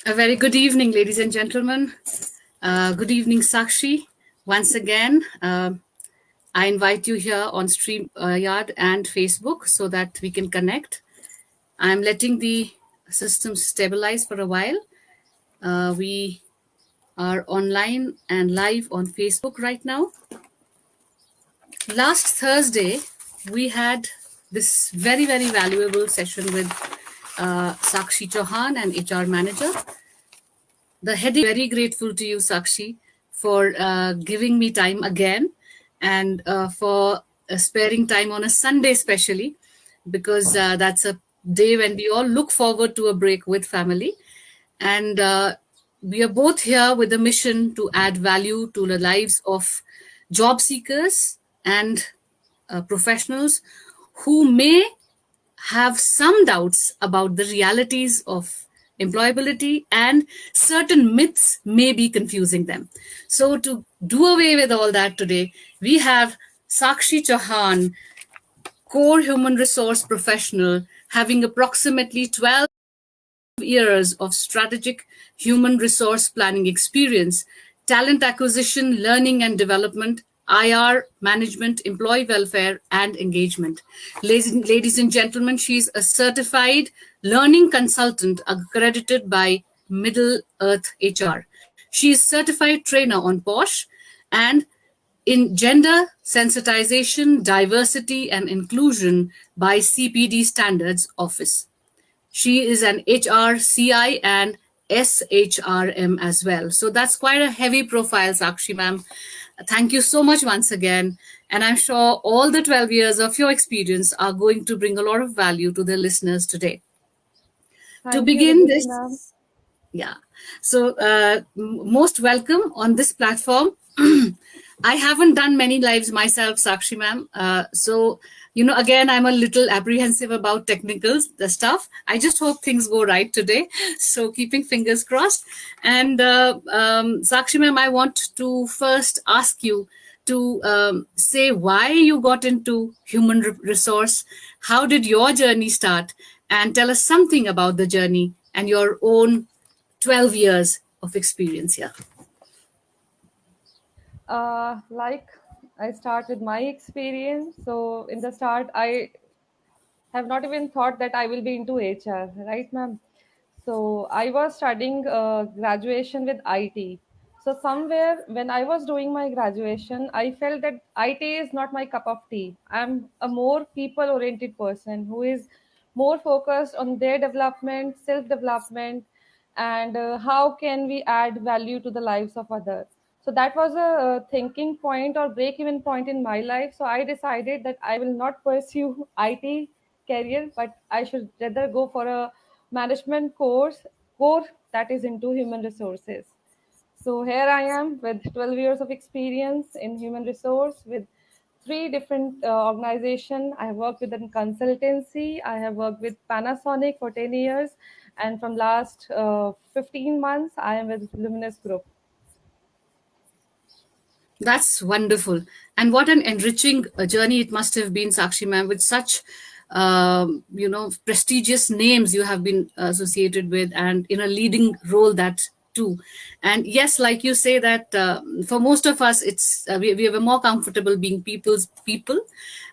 A very good evening, ladies and gentlemen. Good evening, Sakshi. Once again, I invite you here on StreamYard and Facebook so that we can connect. I'm letting the system stabilize for a while. We are online and live on Facebook right now. Last Thursday, we had this very, very valuable session with Sakshi Chauhan, an HR manager. The head is very grateful to you, Sakshi, for giving me time again and for sparing time on a Sunday, especially because that's a day when we all look forward to a break with family. And we are both here with a mission to add value to the lives of job seekers and professionals who may have some doubts about the realities of employability, and certain myths may be confusing them. So, to do away with all that today, we have Sakshi Chauhan, core human resource professional, having approximately 12 years of strategic human resource planning experience, talent acquisition, learning and development, IR management, employee welfare, and engagement. Ladies and gentlemen, she's a certified learning consultant accredited by Middle Earth HR. She is certified trainer on POSH and in gender sensitization, diversity, and inclusion by CPD Standards Office. She is an HRCI and SHRM as well. So that's quite a heavy profile, Sakshi ma'am. Thank you so much once again. And I'm sure all the 12 years of your experience are going to bring a lot of value to the listeners today. To Thank you, begin Vibhuti ma'am. this, yeah. So, most welcome on this platform. I haven't done many lives myself, Sakshi ma'am. So, again, I'm a little apprehensive about technicals, the stuff. I just hope things go right today. So, keeping fingers crossed. And Sakshi ma'am, I want to first ask you to say why you got into human resource. How did your journey start? And tell us something about the journey and your own 12 years of experience here. Like I start with my experience. So in the start, I have not even thought that I will be into HR, right, ma'am? So I was studying graduation with IT. So somewhere when I was doing my graduation, I felt that IT is not my cup of tea. I'm a more people-oriented person who is more focused on their development, self-development, and how can we add value to the lives of others. So that was a thinking point or break-even point in my life. So I decided that I will not pursue IT career, but I should rather go for a management core that is into human resources. So here I am with 12 years of experience in human resource with three different organizations. I have worked with a consultancy. I have worked with Panasonic for 10 years. And from last 15 months, I am with Luminous Group. That's wonderful. And what an enriching journey it must have been, Sakshi ma'am, with such, prestigious names you have been associated with and in a leading role that too. And yes, like you say that for most of us, it's we are more comfortable being people's people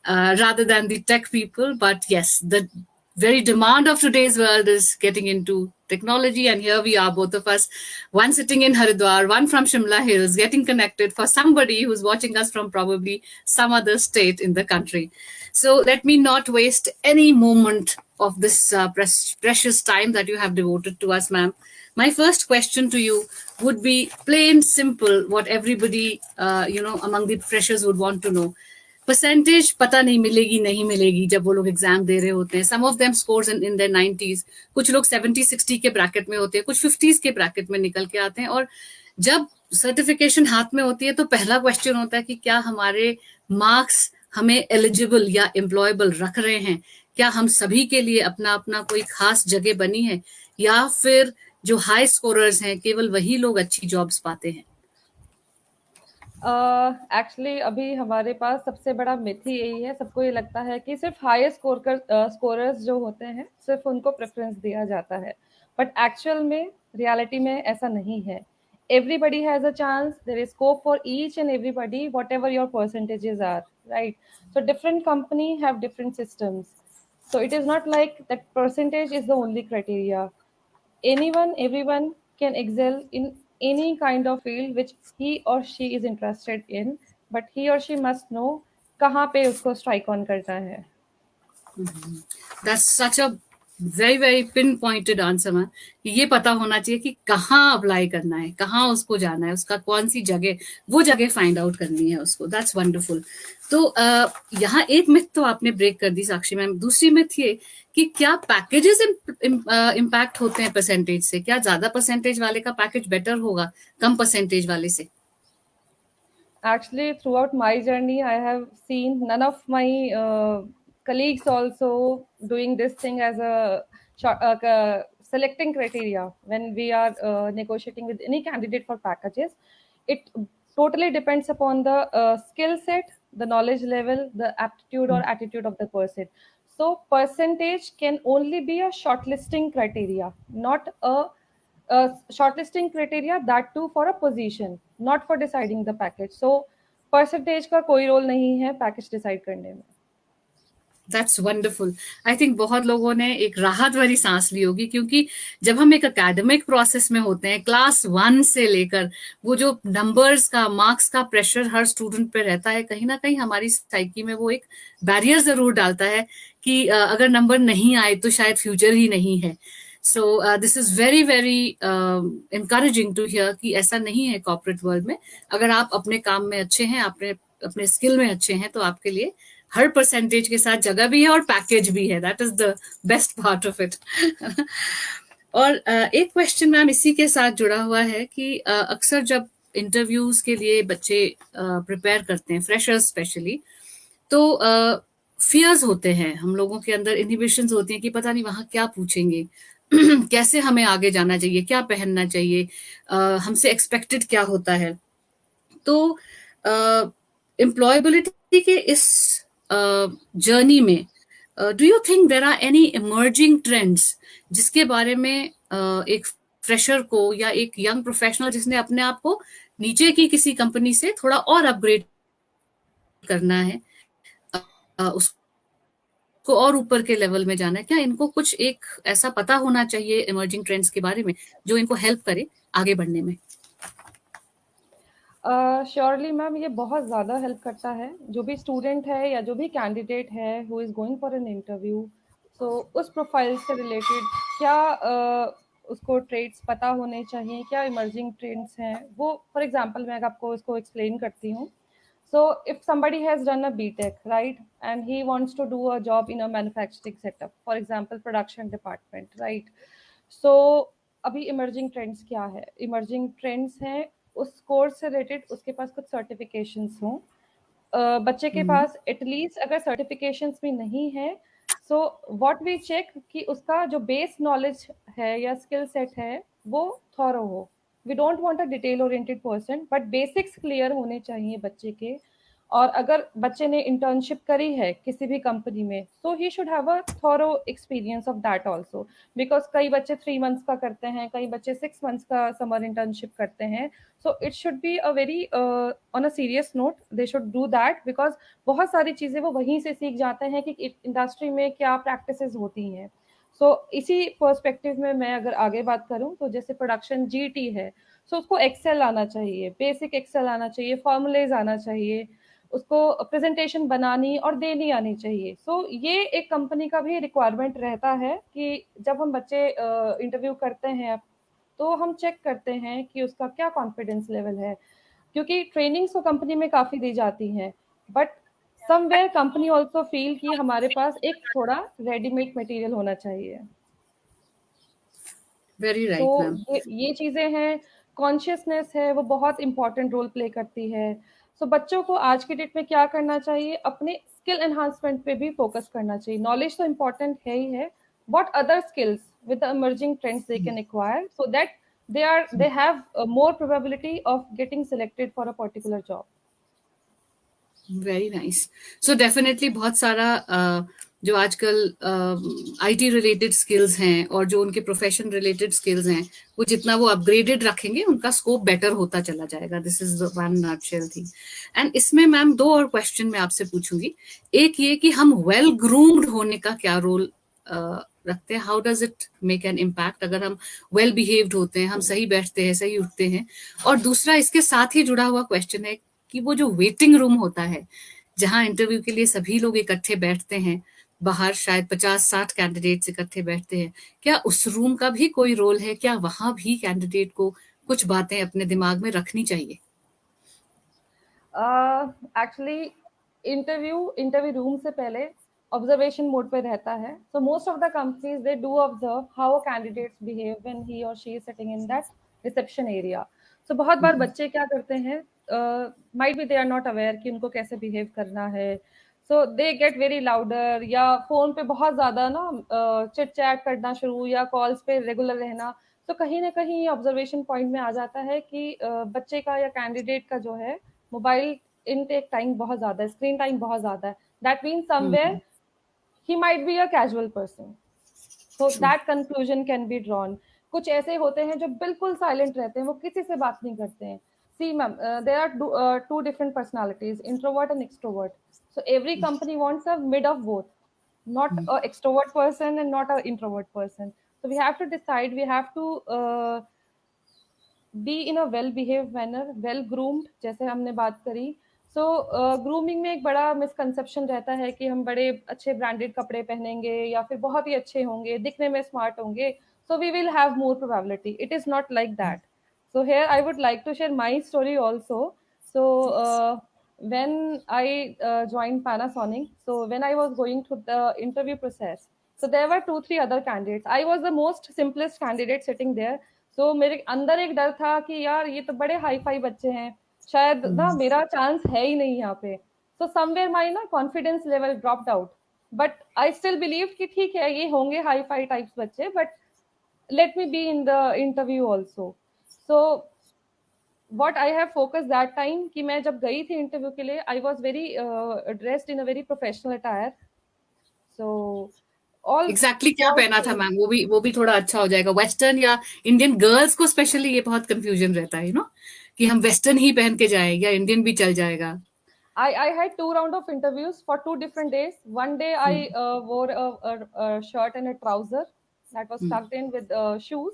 rather than the tech people. But yes, the very demand of today's world is getting into technology, and here we are, both of us, one sitting in Haridwar, one from Shimla Hills, getting connected for somebody who's watching us from probably some other state in the country. So let me not waste any moment of this precious time that you have devoted to us, ma'am. My first question to you would be plain simple, what everybody among the freshers would want to know. Percentage पता नहीं मिलेगी जब वो लोग exam दे रहे होते हैं. Some of them scores in their 90s, कुछ लोग 70-60 के ब्रैकेट में होते हैं, कुछ 50s के ब्रैकेट में निकल के आते हैं. और जब सर्टिफिकेशन हाथ में होती है तो पहला क्वेश्चन होता है कि क्या हमारे मार्क्स हमें एलिजिबल या एम्प्लॉयबल रख रहे हैं, क्या हम सभी के लिए अपना अपना कोई खास जगह बनी है, या फिर जो हाई स्कोरर्स हैं केवल वही लोग अच्छी जॉब्स पाते हैं. एक्चुअली अभी हमारे पास सबसे बड़ा मिथ ही यही है, सबको ये लगता है कि सिर्फ हाईएस्ट स्कोरर्स जो होते हैं सिर्फ उनको प्रेफरेंस दिया जाता है. बट एक्चुअल में रियलिटी में ऐसा नहीं है. Everybody has a chance. There is scope for each and everybody, whatever your percentages are, right? So different company have different systems. So it is not like that percentage is the only criteria. Anyone, everyone can excel in any kind of field which he or she is interested in, but he or she must know कहाँ पे उसको strike on करना है. That's such a very very pinpointed answer ma'am, कि ये पता होना चाहिए कि कहाँ अप्लाई करना है, कहाँ उसको जाना है, उसका कौन सी जगह, वो जगह फाइंड आउट करनी है उसको. That's wonderful. तो यहाँ एक मिथ तो आपने ब्रेक कर दी साक्षी मैम. दूसरी मिथ ये कि क्या पैकेजेस इम्पैक्ट होते हैं परसेंटेज से? क्या ज्यादा परसेंटेज वाले का पैकेज बेटर होगा कम परसेंटेज वाले से? Actually, throughout my journey, I have seen none of my colleagues also doing this thing as a selecting criteria when we are negotiating with any candidate for packages. It totally depends upon the skill set, the knowledge level, the aptitude or attitude of the person. So percentage can only be a shortlisting criteria, not a shortlisting criteria, that too for a position, not for deciding the package. So percentage का कोई role नहीं है package decide करने में. That's wonderful. I think बहुत लोगों ने एक राहत भरी सांस ली होगी, क्योंकि जब हम एक एकेडमिक प्रोसेस में होते हैं क्लास 1 से लेकर, वो जो नंबर्स का, मार्क्स का प्रेशर हर स्टूडेंट पे रहता है, कहीं ना कहीं हमारी साइकी में वो एक बैरियर जरूर डालता है कि अगर नंबर नहीं आए तो शायद फ्यूचर ही नहीं है. So this is very very encouraging to hear कि ऐसा नहीं है कॉर्पोरेट वर्ल्ड में. अगर आप अपने काम में अच्छे हैं, अपने अपने स्किल में अच्छे हैं, तो आपके लिए हर परसेंटेज के साथ जगह भी है और पैकेज भी है. That is the best part of it. और एक क्वेश्चन मैम इसी के साथ जुड़ा हुआ है कि अक्सर जब इंटरव्यूज के लिए बच्चे प्रिपेयर करते हैं, फ्रेशर्स स्पेशली, तो फियर्स होते हैं, हम लोगों के अंदर इनहिबिशंस होती हैं कि पता नहीं वहां क्या पूछेंगे, कैसे हमें आगे जाना चाहिए, क्या पहनना चाहिए, हमसे एक्सपेक्टेड क्या होता है. तो एम्प्लॉयबिलिटी के इस जर्नी में do you think there are any emerging trends जिसके बारे में एक फ्रेशर को या एक यंग प्रोफेशनल जिसने अपने आप को नीचे की किसी कंपनी से थोड़ा और अपग्रेड करना है, उसको और ऊपर के लेवल में जाना है, क्या इनको कुछ एक ऐसा पता होना चाहिए इमर्जिंग ट्रेंड्स के बारे में जो इनको हेल्प करे आगे बढ़ने में? श्योरली मैम, ये बहुत ज़्यादा हेल्प करता है. जो भी स्टूडेंट है या जो भी कैंडिडेट है who is going for an interview, so उस प्रोफाइल से रिलेटेड क्या उसको ट्रेड्स पता होने चाहिए, क्या इमर्जिंग ट्रेंड्स हैं वो. फॉर एग्जांपल मैं आपको इसको एक्सप्लेन करती हूँ. So if somebody has done a BTech, right, and he wants to do a job in a manufacturing setup, for example, production department, right? So अभी emerging trends क्या है? Emerging trends हैं उस कोर्स से related उसके पास कुछ certifications हों. बच्चे के पास एटलीस्ट अगर सर्टिफिकेशंस भी नहीं है, सो व्हाट वी चेक कि उसका जो बेस नॉलेज है या स्किल सेट है वो थॉरो हो. We don't want a detail oriented person, but basics clear होने चाहिए बच्चे के. और अगर बच्चे ने इंटर्नशिप करी है किसी भी कंपनी में, so he should have a thorough experience of that also, because कई बच्चे 3 मंथ्स का करते हैं, कई बच्चे 6 मंथ्स का समर इंटर्नशिप करते हैं. So it should be a very on a serious note, they should do that, because बहुत सारी चीज़ें वो वहीं से सीख जाते हैं कि इंडस्ट्री में क्या प्रैक्टिसेस होती हैं. सो इसी पर्सपेक्टिव में मैं अगर आगे बात करूं, तो जैसे प्रोडक्शन जीटी है, सो उसको एक्सेल आना चाहिए, बेसिक एक्सेल आना चाहिए, फॉर्मूलेज आना चाहिए, उसको प्रेजेंटेशन बनानी और देनी आनी चाहिए. सो ये एक कंपनी का भी रिक्वायरमेंट रहता है कि जब हम बच्चे इंटरव्यू करते हैं तो हम चेक करते हैं कि उसका क्या कॉन्फिडेंस लेवल है, क्योंकि ट्रेनिंग्स तो कंपनी में काफ़ी दी जाती हैं, but somewhere company also feel कि हमारे पास एक थोड़ा रेडीमेड मटेरियल होना चाहिए. वेरी राइट तो मैम. ये चीज़ें हैं. कॉन्शियसनेस है वो बहुत इंपॉर्टेंट रोल प्ले करती है. सो बच्चों को आज की डेट में क्या करना चाहिए, अपने स्किल एनहांसमेंट पे भी फोकस करना चाहिए. नॉलेज तो इम्पॉर्टेंट है ही है, what other skills with the emerging trends they can acquire, so that they have a more probability of getting selected for a particular job. Very nice. So definitely बहुत सारा जो आजकल IT related skills हैं और जो उनके profession related skills हैं, वो जितना वो अपग्रेडेड रखेंगे उनका स्कोप बेटर होता चला जाएगा. This is the one nutshell thing. And इसमें मैम 2 और क्वेश्चन मैं आपसे पूछूंगी. एक ये कि हम वेल ग्रूम्ड होने का क्या रोल रखते हैं, how does it make an impact अगर हम वेल बिहेव्ड होते हैं, हम सही बैठते हैं, सही उठते हैं. और दूसरा इसके साथ ही जुड़ा हुआ क्वेश्चन है कि वो जो वेटिंग रूम होता है जहां इंटरव्यू के लिए सभी लोग इकट्ठे बैठते हैं, बाहर शायद 50-60 कैंडिडेट्स इकट्ठे बैठते हैं, क्या उस रूम का भी कोई रोल है? क्या वहां भी कैंडिडेट को कुछ बातें अपने दिमाग में रखनी चाहिए? एक्चुअली इंटरव्यू रूम से पहले ऑब्जर्वेशन मोड पे रहता है. So most of the companies they do observe how a candidates behave when he और she is sitting in that reception area. So बहुत बार बच्चे क्या करते हैं, might be they are not aware कि उनको कैसे बिहेव करना है. So they get very louder, या फोन पे बहुत ज्यादा ना चिट चैट करना शुरू, या कॉल्स पे रेगुलर रहना. तो कहीं ना कहीं ऑब्जर्वेशन पॉइंट में आ जाता है कि बच्चे का या कैंडिडेट का जो है मोबाइल इनटेक टाइम बहुत ज्यादा है, स्क्रीन टाइम बहुत ज्यादा है. That means somewhere he might be a casual person. So that conclusion can be drawn. कुछ ऐसे होते हैं जो बिल्कुल साइलेंट रहते हैं, वो किसी से बात नहीं करते हैं. See ma'am, there are two different personalities, introvert and extrovert. So every company wants a mid of both, not a extrovert person and not a introvert person. So we have to decide, we have to be in a well behave manner, well groomed, जैसे हमने बात करी. सो grooming में एक बड़ा misconception रहता है कि हम बड़े अच्छे ब्रांडेड कपड़े पहनेंगे या फिर बहुत ही अच्छे होंगे, दिखने में स्मार्ट होंगे, so we will have more probability. It is not like that. So here I would like to share my story also. So when I joined Panasonic, so when I was going through the interview process, so there were 2-3 other candidates. I was the most simplest candidate sitting there. So मेरे अंदर एक डर था कि यार ये तो बड़े हाई फाई बच्चे हैं, शायद ना मेरा चांस है ही नहीं यहाँ पे. सो समवेयर माई ना confidence level dropped out. But I still believe कि ठीक है, ये होंगे हाई फाई टाइप्स बच्चे, but let me be in the interview also. So what I have focused that time कि मैं जब गई थी इंटरव्यू के लिए, I was very dressed in a very professional attire. So all exactly क्या all पहना था मैम? वो भी थोड़ा अच्छा हो जाएगा. वेस्टर्न या इंडियन? गर्ल्स को स्पेशली ये बहुत कंफ्यूजन रहता है, कि हम वेस्टर्न ही पहन के जाए या इंडियन भी चल जाएगा. I had 2 rounds of interviews for 2 different days. One day I wore a shirt and a trouser that was tucked in with shoes,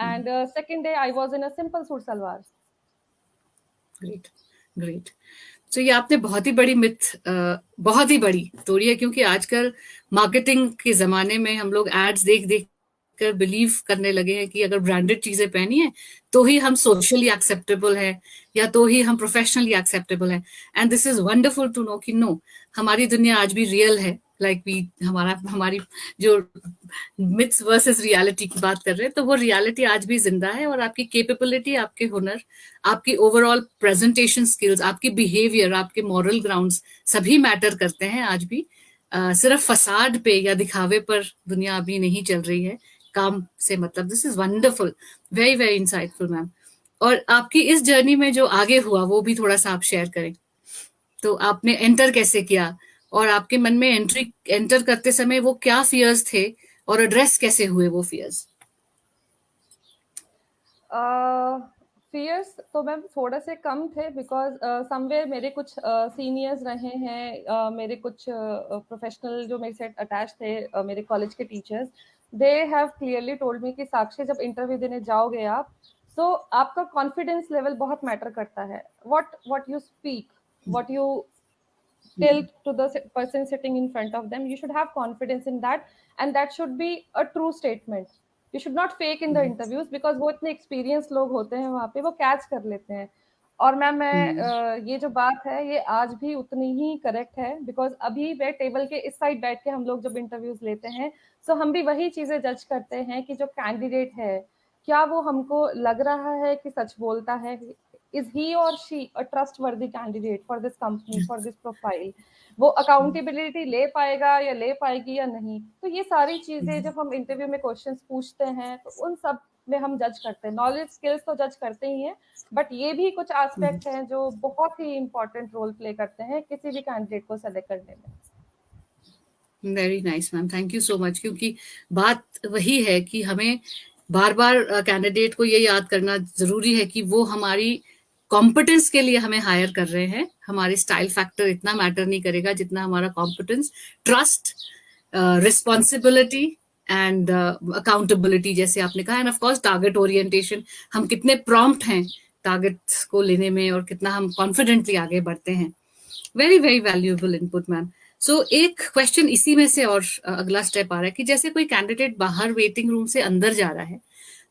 and second day I was in a simple suit salwar. Great, great. तो ये आपने बहुत ही बड़ी myth, बहुत ही बड़ी तोड़ी है, क्योंकि आजकल मार्केटिंग के जमाने में हम लोग एड्स देख देख कर बिलीव करने लगे हैं कि अगर ब्रांडेड चीजें पहनी है तो ही हम सोशली एक्सेप्टेबल है, या तो ही हम प्रोफेशनली एक्सेप्टेबल है. And this is wonderful to know कि नो, हमारी दुनिया आज भी रियल है. लाइक वी हमारी जो मिथ्स वर्सेस रियलिटी की बात कर रहे हैं, तो वो रियलिटी आज भी जिंदा है. और आपकी कैपेबिलिटी, आपके हुनर, आपकी ओवरऑल प्रेजेंटेशन स्किल्स, आपकी बिहेवियर, आपके मॉरल ग्राउंड्स सभी मैटर करते हैं आज भी. सिर्फ फसाड पे या दिखावे पर दुनिया अभी नहीं चल रही है. काम से मतलब. This is wonderful, very very insightful ma'am. और आपकी इस जर्नी में जो आगे हुआ वो भी थोड़ा सा आप शेयर करें. तो आपने एंटर कैसे किया, और आपके मन में एंटर करते समय वो क्या फियर्स थे, और एड्रेस कैसे हुए वो फियर्स? फियर्स तो मैम थोड़े से कम थे, बिकॉज समवेयर मेरे कुछ सीनियर्स रहे हैं, मेरे कुछ प्रोफेशनल जो मेरे से अटैच थे, मेरे कॉलेज के teachers, they have clearly told me कि साक्षी जब इंटरव्यू देने जाओगे आप, सो आपका कॉन्फिडेंस लेवल बहुत मैटर करता है. what you speak, what you tell to the person sitting in front of them, you should have confidence in that, and that should be a true statement. You should not fake in the interviews, because वो इतने experience लोग होते हैं वहाँ पे, वो catch कर लेते हैं. और मैम मैं ये जो बात है ये आज भी उतनी ही करेक्ट है, बिकॉज अभी मैं टेबल के इस साइड बैठ के हम लोग जब इंटरव्यूज लेते हैं, सो हम भी वही चीजें जज करते हैं कि जो कैंडिडेट है, क्या वो हमको लग रहा है कि सच बोलता है, is he or she a trustworthy candidate for this company, for this profile, वो अकाउंटेबिलिटी ले पाएगा या ले पाएगी या नहीं. तो ये सारी चीजें जब हम इंटरव्यू में क्वेश्चंस पूछते हैं, तो उन सब में हम जज करते हैं. नॉलेज स्किल्स तो जज करते ही हैं, बट ये भी कुछ एस्पेक्ट हैं जो बहुत ही इंपॉर्टेंट रोल प्ले करते हैं किसी भी कैंडिडेट को सेलेक्ट करने में. Very nice ma'am, thank you so much. क्योंकि बात वही है कि हमें बार बार कैंडिडेट को ये याद करना जरूरी है कि वो हमारी कॉम्पिटेंस के लिए हमें हायर कर रहे हैं। हमारे स्टाइल फैक्टर इतना मैटर नहीं करेगा जितना हमारा competence, trust, responsibility and accountability, जैसे आपने कहा, end of course target orientation. हम कितने प्रॉम्प्ट हैं टारगेट्स को लेने में और कितना हम कॉन्फिडेंटली आगे बढ़ते हैं। Very very valuable input ma'am. So एक क्वेश्चन इसी में से और अगला स्टेप आ रहा है कि जैसे कोई कैंडिडेट बाहर वेटिंग रूम से अंदर जा रहा है,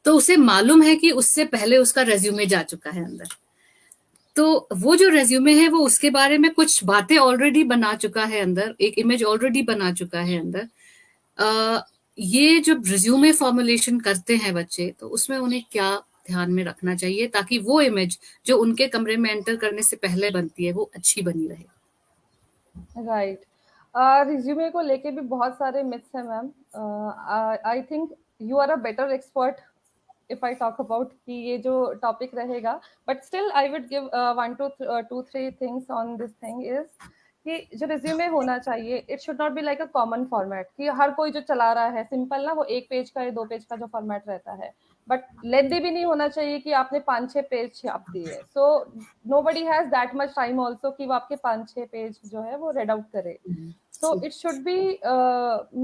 तो उसे मालूम है कि उससे पहले उसका रेज्यूमे जा चुका है अंदर, तो वो जो रेज्यूमे है वो उसके बारे में कुछ बातें ऑलरेडी बना चुका है अंदर, एक इमेज ऑलरेडी बना चुका है अंदर। ये जो रिज्यूमे फॉर्मुलेशन करते हैं बच्चे, तो उसमें उन्हें क्या ध्यान में रखना चाहिए ताकि वो इमेज जो उनके कमरे में एंटर करने से पहले बनती है वो अच्छी बनी रहे? राइट। रिज्यूमे को लेके भी बहुत सारे मिथ्स हैं ma'am. I think you are a better expert if I talk about कि ये जो टॉपिक रहेगा, but still I would give 1 to 2 3 things on this thing is कि जो रिज्यूमे होना चाहिए, it should not be like a common format कि हर कोई जो चला रहा है सिंपल ना, वो 1 पेज का या 2 पेज का जो फॉर्मेट रहता है, बट लेंथी भी नहीं होना चाहिए कि आपने 5-6 पेज छाप दिए। So nobody has that much time also कि वो आपके 5-6 पेज जो है वो रेड आउट करे। So it should be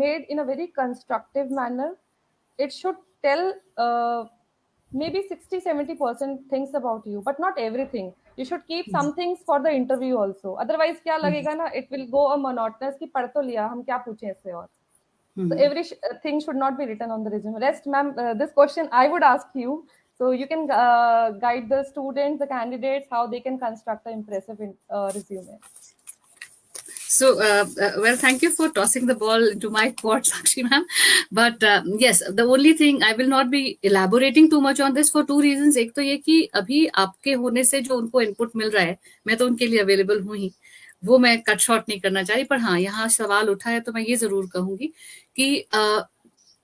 made in a very constructive manner. It should tell maybe 60-70% things about you, but not everything. You should keep some things for the interview also. Otherwise क्या लगेगा ना, it will go a monotonous कि पढ़ तो लिया, हम क्या पूछें इससे और. So every thing should not be written on the resume. Rest, ma'am, this question I would ask you. So you can guide the students, the candidates, how they can construct an impressive resume. So, well, thank you for tossing the ball into my court, Sakshi ma'am. But yes, the only thing I will not be elaborating too much on this for two reasons. एक तो ये कि अभी आपके होने से जो उनको इनपुट मिल रहा है, मैं तो उनके लिए अवेलेबल हूँ ही, वो मैं कट शॉर्ट नहीं करना चाह रही। पर हाँ, यहाँ सवाल उठा है तो मैं ये जरूर कहूंगी कि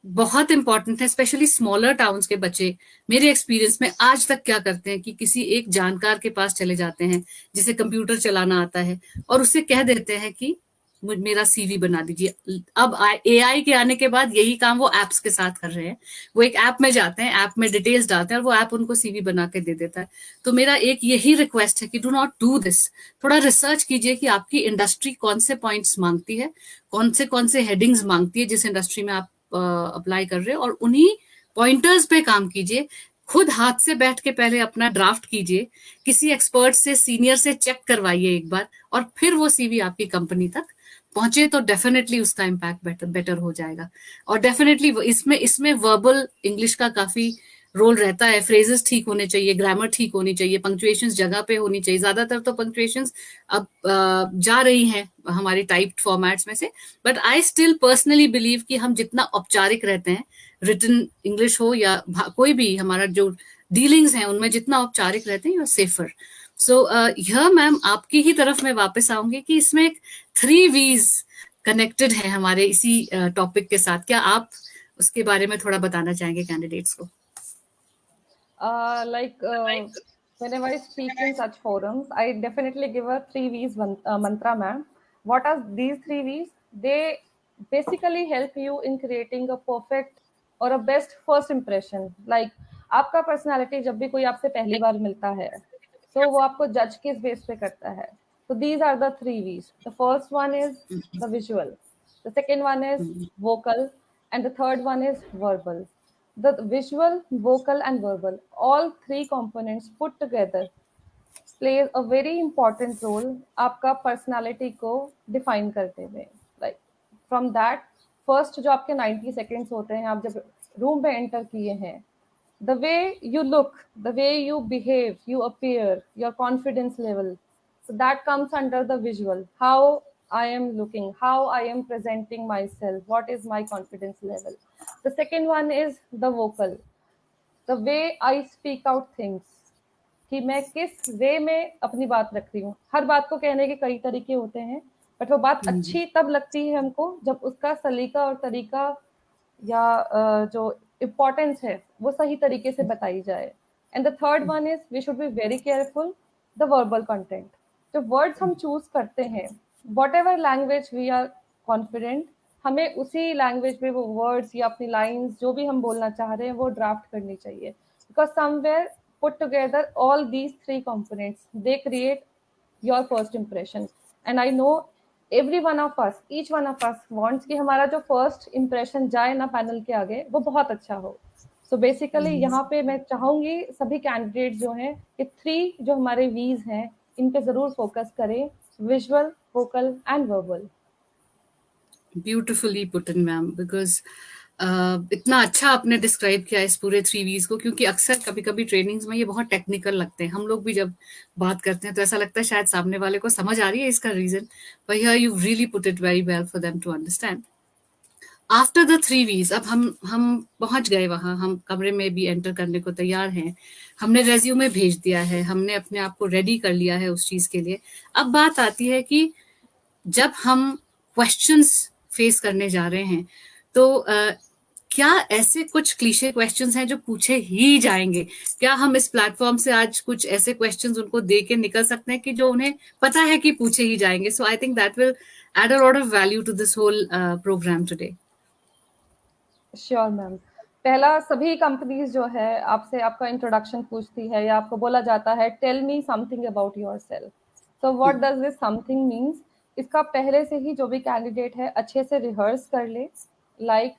बहुत इंपॉर्टेंट है, स्पेशली स्मॉलर टाउन्स के बच्चे मेरे एक्सपीरियंस में आज तक क्या करते हैं कि किसी एक जानकार के पास चले जाते हैं जिसे कंप्यूटर चलाना आता है और उससे कह देते हैं कि मेरा सीवी बना दीजिए। अब एआई के आने के बाद यही काम वो एप्स के साथ कर रहे हैं। वो एक ऐप में जाते हैं, ऐप में डिटेल्स डालते हैं और वो ऐप उनको सीवी बना के दे देता है। तो मेरा एक यही रिक्वेस्ट है कि डू नॉट डू दिस। थोड़ा रिसर्च कीजिए कि आपकी इंडस्ट्री कौन से पॉइंट्स मांगती है, कौन से हेडिंग्स मांगती है जिस इंडस्ट्री में आप अप्लाई कर रहे हैं, और उन्हीं पॉइंटर्स पे काम कीजिए। खुद हाथ से बैठ के पहले अपना ड्राफ्ट कीजिए, किसी एक्सपर्ट से, सीनियर से चेक करवाइए एक बार, और फिर वो सीवी आपकी कंपनी तक पहुंचे तो डेफिनेटली उसका इम्पैक्ट बेटर हो जाएगा। और डेफिनेटली इसमें वर्बल इंग्लिश का काफी रोल रहता है। फ्रेजेस ठीक होने चाहिए, ग्रामर ठीक होनी चाहिए, पंक्चुएशंस जगह पे होनी चाहिए। ज्यादातर तो पंक्चुएशंस अब जा रही हैं हमारी टाइप्ड फॉर्मेट्स में से, but I still personally believe कि हम जितना औपचारिक रहते हैं, रिटन इंग्लिश हो या कोई भी हमारा जो डीलिंग्स हैं उनमें जितना औपचारिक रहते हैं, यू आर सेफर। सो यह मैम आपकी ही तरफ मैं वापस आऊंगी कि इसमें एक 3 V's कनेक्टेड है हमारे इसी टॉपिक के साथ। क्या आप उसके बारे में थोड़ा बताना चाहेंगे कैंडिडेट्स को? Whenever I speak in such forums, I definitely give a 3 V's mantra, ma'am. What are these 3 V's? They basically help you in creating a perfect or a best first impression. Like आपका personality जब भी कोई आपसे पहली बार मिलता है, so वो आपको जज किस बेस पे करता है. So these are the 3 V's. The first one is the visual. The second one is vocal, and the third one is verbal. The visual, vocal, and verbal, all 3 components put together plays a very important role आपका personality को define करने में. Like from that, first जो आपके 90 seconds होते हैं, आप जब room में enter किए हैं, the way you look, the way you behave, you appear, your confidence level, so that comes under the visual. How I am looking, how I am presenting myself, what is my confidence level. The second one is the vocal, the way I speak out things, कि मैं किस वे में अपनी बात रख रही हूँ. हर बात को कहने के कई तरीके होते हैं, बट वो बात अच्छी तब लगती है हमको जब उसका सलीका और तरीका या जो इम्पोर्टेंस है वो सही तरीके से बताई जाए. And the third one is we should be very careful the verbal content. जो वर्ड्स हम चूज करते हैं, whatever language we are confident, हमें उसी लैंग्वेज में वो वर्ड्स या अपनी लाइंस जो भी हम बोलना चाह रहे हैं वो ड्राफ्ट करनी चाहिए, because somewhere put together all these three components they create your first impression. And I know every one of us, each one of us wants कि हमारा जो फर्स्ट इंप्रेशन जाए ना पैनल के आगे वो बहुत अच्छा हो। सो बेसिकली यहाँ पे मैं चाहूंगी सभी कैंडिडेट जो हैं कि थ्री जो हमारे वीज हैं इन पे जरूर फोकस करें, visual, vocal and verbal. Beautifully put in ma'am, because इतना अच्छा आपने डिस्क्राइब किया इस पूरे 3 V's को, क्योंकि अक्सर कभी कभी ट्रेनिंग्स में ये बहुत टेक्निकल लगते हैं। हम लोग भी जब बात करते हैं तो ऐसा लगता है शायद सामने वाले को समझ आ रही है इसका रीजन, पर here you really put it very well for them to understand. After the 3 V's अब हम पहुंच गए वहां, हम कमरे में भी एंटर करने को तैयार हैं, हमने रेज्यूमे भेज दिया है, हमने अपने आप को रेडी कर लिया है उस चीज के लिए। अब बात आती है कि जब हम क्वेश्चंस फेस करने जा रहे हैं तो क्या ऐसे कुछ क्लीशे क्वेश्चंस हैं जो पूछे ही जाएंगे? क्या हम इस प्लेटफॉर्म से आज कुछ ऐसे क्वेश्चंस उनको दे के निकल सकते हैं कि जो उन्हें पता है कि पूछे ही जाएंगे? So I think that will add a lot of value to this whole programme today. Sure ma'am. पहला, सभी कंपनीज जो है आपसे आपका इंट्रोडक्शन पूछती है या आपको बोला जाता है tell me something about yourself. So what does this something means? इसका पहले से ही जो भी कैंडिडेट है अच्छे से रिहर्स कर ले। लाइक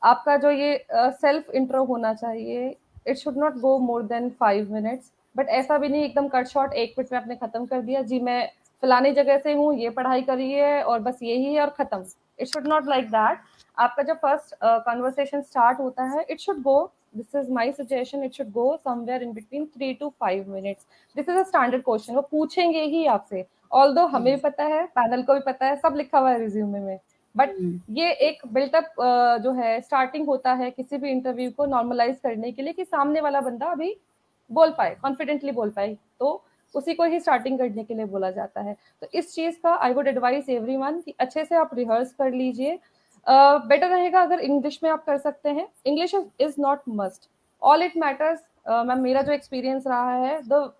आपका जो ये सेल्फ इंट्रो होना चाहिए, it should not go more than 5 minutes, but ऐसा भी नहीं एकदम कट शॉर्ट 1 मिनट में आपने खत्म कर दिया, जी मैं फलानी जगह से हूँ, ये पढ़ाई करी है और बस यही है और खत्म। It should not like that. आपका जब फर्स्ट कन्वर्सेशन स्टार्ट होता है, it should go, this is my suggestion, it should go somewhere in between 3 to 5 minutes. This is a standard question, वो पूछेंगे ही आपसे। ऑल्दो हमें भी पता है, पैनल को भी पता है, सब लिखा हुआ है रिज्यूमे में, बट ये एक बिल्टअप जो है स्टार्टिंग होता है किसी भी इंटरव्यू को नॉर्मलाइज करने के लिए कि सामने वाला बंदा अभी बोल पाए, कॉन्फिडेंटली बोल पाए, तो उसी को ही स्टार्टिंग करने के लिए बोला जाता है। तो इस चीज का आई वुड एडवाइस एवरीवन कि अच्छे से आप रिहर्स कर लीजिए। बेटर रहेगा अगर इंग्लिश में आप कर सकते हैं, English is not must, all it matters. Ma'am मेरा जो एक्सपीरियंस रहा है, the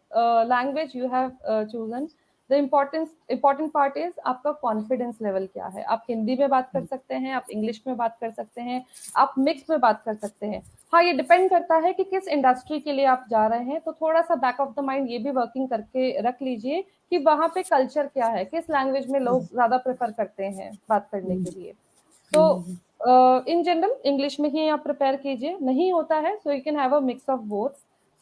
language you have chosen, the important part is आपका कॉन्फिडेंस लेवल क्या है। आप हिंदी में बात कर सकते हैं, आप इंग्लिश में बात कर सकते हैं, आप मिक्स में बात कर सकते हैं। हाँ, ये डिपेंड करता है कि किस इंडस्ट्री के लिए आप जा रहे हैं, तो थोड़ा सा बैक ऑफ द माइंड ये भी वर्किंग करके रख लीजिए कि वहाँ पे कल्चर क्या है, किस लैंग्वेज में लोग ज्यादा प्रेफर करते हैं बात करने के लिए। तो इन जनरल इंग्लिश में ही आप प्रिपेयर कीजिए, नहीं होता है so you can have a mix of both.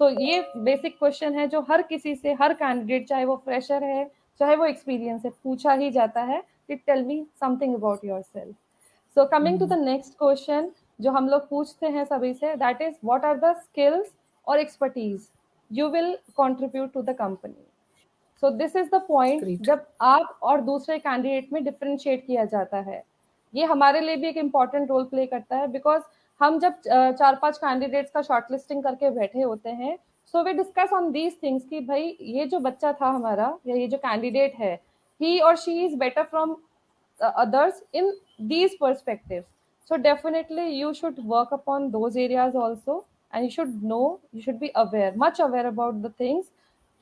So ये बेसिक क्वेश्चन है जो हर किसी से, हर कैंडिडेट, चाहे वो फ्रेशर है चाहे वो एक्सपीरियंस है, पूछा ही जाता है कि tell me something about yourself. So coming to the next question जो हम लोग पूछते हैं सभी से, that is what are the skills और expertise you will contribute to the company. So this is the point Great. जब आप और दूसरे कैंडिडेट में डिफरेंशिएट किया जाता है। ये हमारे लिए भी एक इम्पॉर्टेंट रोल प्ले करता है, बिकॉज हम जब 4-5 कैंडिडेट्स का शॉर्टलिस्टिंग करके बैठे होते हैं, so we discuss on these things कि भाई ये जो बच्चा था हमारा या ये जो कैंडिडेट है, ही और she is better from others in these perspectives. So definitely you should work upon those areas also, and you should know, you should be aware, much aware about the things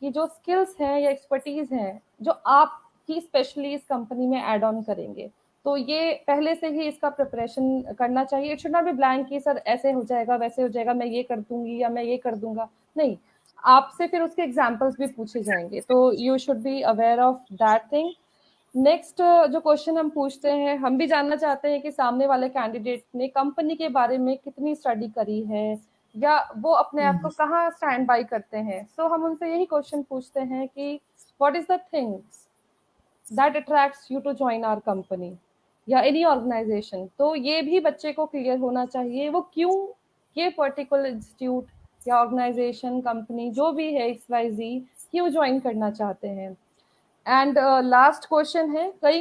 कि जो skills हैं या expertise हैं जो आप ही specially इस company में add on करेंगे, तो ये पहले से ही इसका प्रिपरेशन करना चाहिए। It should not B blank कि सर ऐसे हो जाएगा, वैसे हो जाएगा, मैं ये कर दूंगी या मैं ये कर दूंगा, नहीं। आपसे फिर उसके एग्जाम्पल्स भी पूछे जाएंगे, तो you should be aware of that thing. Next जो क्वेश्चन हम पूछते हैं, हम भी जानना चाहते हैं कि सामने वाले कैंडिडेट ने कंपनी के बारे में कितनी स्टडी करी है या वो अपने आप को कहाँ स्टैंड बाय करते हैं। सो हम उनसे यही क्वेश्चन पूछते हैं कि what is the things that attracts you to join our company या एनी ऑर्गेनाइजेशन। तो ये भी बच्चे को क्लियर होना चाहिए वो क्यों ये पर्टिकुलर इंस्टीट्यूट या ऑर्गेनाइजेशन, कंपनी जो भी है XYZ, क्यों ज्वाइन करना चाहते हैं। एंड लास्ट क्वेश्चन है, कई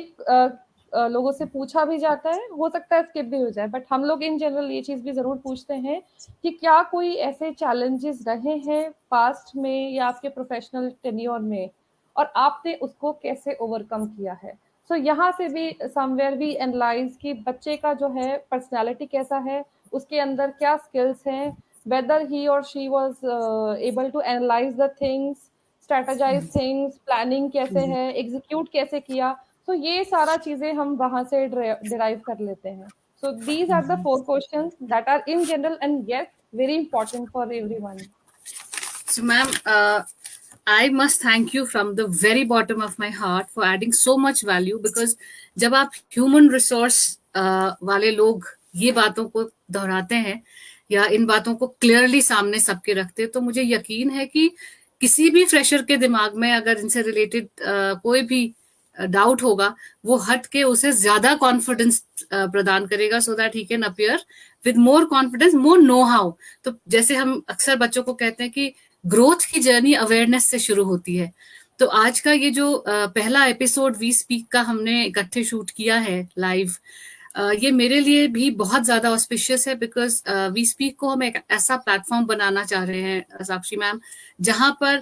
लोगों से पूछा भी जाता है, हो सकता है स्किप भी हो जाए, बट हम लोग इन जनरल ये चीज भी जरूर पूछते हैं कि क्या कोई ऐसे चैलेंजेस रहे हैं पास्ट में या आपके प्रोफेशनल टेन्योर में और आपने उसको कैसे ओवरकम किया है। सो यहाँ से भी समवेयर वी एनालाइज कि बच्चे का जो है पर्सनैलिटी कैसा है, उसके अंदर क्या स्किल्स हैं, वेदर ही और she was able to analyse the things, strategise things, planning कैसे है, एग्जीक्यूट कैसे किया। So ये सारा चीजें हम वहां से derive कर लेते हैं. So these are the 4 questions that are in general and yet very important for everyone. So, ma'am, I must thank you from the very bottom of my heart for adding so much value, because जब आप human resource वाले लोग ये बातों को दोहराते हैं या इन बातों को क्लियरली सामने सबके रखते हैं, तो मुझे यकीन है कि किसी भी फ्रेशर के दिमाग में अगर इनसे रिलेटेड कोई भी डाउट होगा, वो हट के उसे ज्यादा कॉन्फिडेंस प्रदान करेगा, so that he can appear with more confidence, more know how. तो जैसे हम अक्सर बच्चों को कहते हैं कि ग्रोथ की जर्नी अवेयरनेस से शुरू होती है. तो आज का ये जो पहला एपिसोड वी स्पीक का हमने इकट्ठे शूट किया है लाइव, ये मेरे लिए भी बहुत ज्यादा ऑस्पिशियस है, बिकॉज वी स्पीक को हम एक ऐसा प्लेटफॉर्म बनाना चाह रहे हैं साक्षी मैम, जहां पर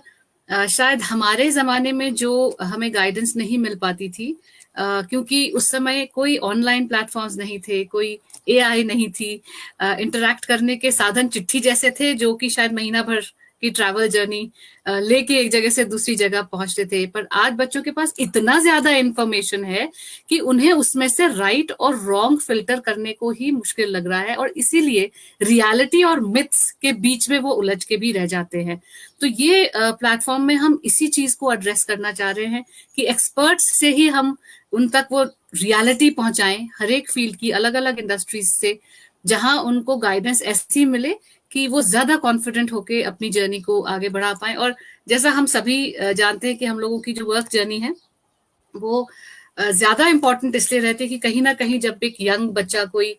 शायद हमारे जमाने में जो हमें गाइडेंस नहीं मिल पाती थी, क्योंकि उस समय कोई ऑनलाइन प्लेटफॉर्म्स नहीं थे, कोई एआई नहीं थी, इंटरैक्ट करने के साधन चिट्ठी जैसे थे, जो कि शायद महीना भर की ट्रैवल जर्नी लेके एक जगह से दूसरी जगह पहुंचते थे. पर आज बच्चों के पास इतना ज्यादा इंफॉर्मेशन है कि उन्हें उसमें से राइट और रॉन्ग फिल्टर करने को ही मुश्किल लग रहा है, और इसीलिए रियलिटी और मिथ्स के बीच में वो उलझ के भी रह जाते हैं. तो ये प्लेटफॉर्म में हम इसी चीज को एड्रेस करना चाह रहे हैं कि एक्सपर्ट्स से ही हम उन तक वो रियलिटी पहुंचाएं, हर एक फील्ड की, अलग अलग इंडस्ट्रीज से, जहां उनको गाइडेंस ऐसी मिले कि वो ज्यादा कॉन्फिडेंट होके अपनी जर्नी को आगे बढ़ा पाए. और जैसा हम सभी जानते हैं कि हम लोगों की जो वर्क जर्नी है वो ज्यादा इंपॉर्टेंट इसलिए रहती है कि कहीं ना कहीं जब एक यंग बच्चा कोई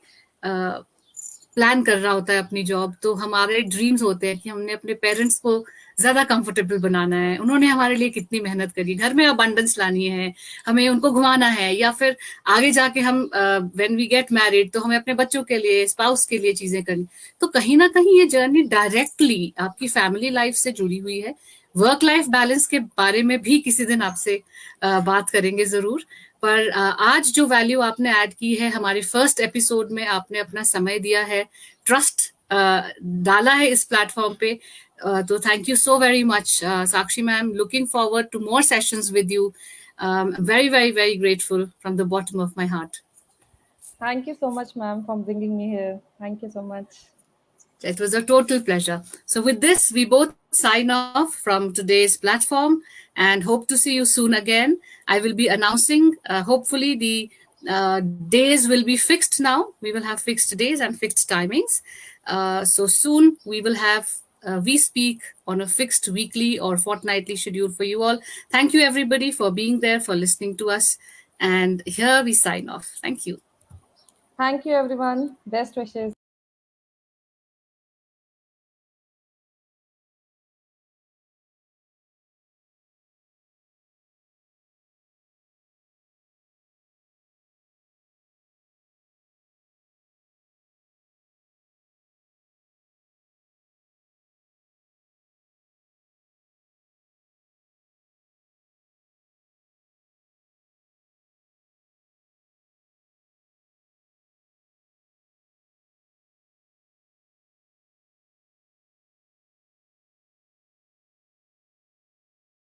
प्लान कर रहा होता है अपनी जॉब, तो हमारे ड्रीम्स होते हैं कि हमने अपने पेरेंट्स को ज्यादा कंफर्टेबल बनाना है, उन्होंने हमारे लिए कितनी मेहनत करी, घर में अबंडेंस लानी है, हमें उनको घुमाना है, या फिर आगे जाके हम व्हेन वी गेट मैरिड तो हमें अपने बच्चों के लिए, स्पाउस के लिए चीजें करनी. तो कहीं ना कहीं ये जर्नी डायरेक्टली आपकी फैमिली लाइफ से जुड़ी हुई है. वर्क लाइफ बैलेंस के बारे में भी किसी दिन आपसे बात करेंगे जरूर. पर आज जो वैल्यू आपने ऐड की है हमारे फर्स्ट एपिसोड में, आपने अपना समय दिया है, ट्रस्ट डाला है इस प्लेटफॉर्म पे, तो thank you so very much Sakshi ma'am. Looking forward to more sessions with you. Very very very grateful from the bottom of my heart. Thank you so much, ma'am, for bringing me here. Thank you so much. It was a total pleasure. So with this, we both sign off from today's platform and hope to see you soon again. I will be announcing, hopefully the days will be fixed now. We will have fixed days and fixed timings. So soon we will have We Speak on a fixed weekly or fortnightly schedule for you all. Thank you everybody for being there, for listening to us. And here we sign off. Thank you. Thank you, everyone. Best wishes.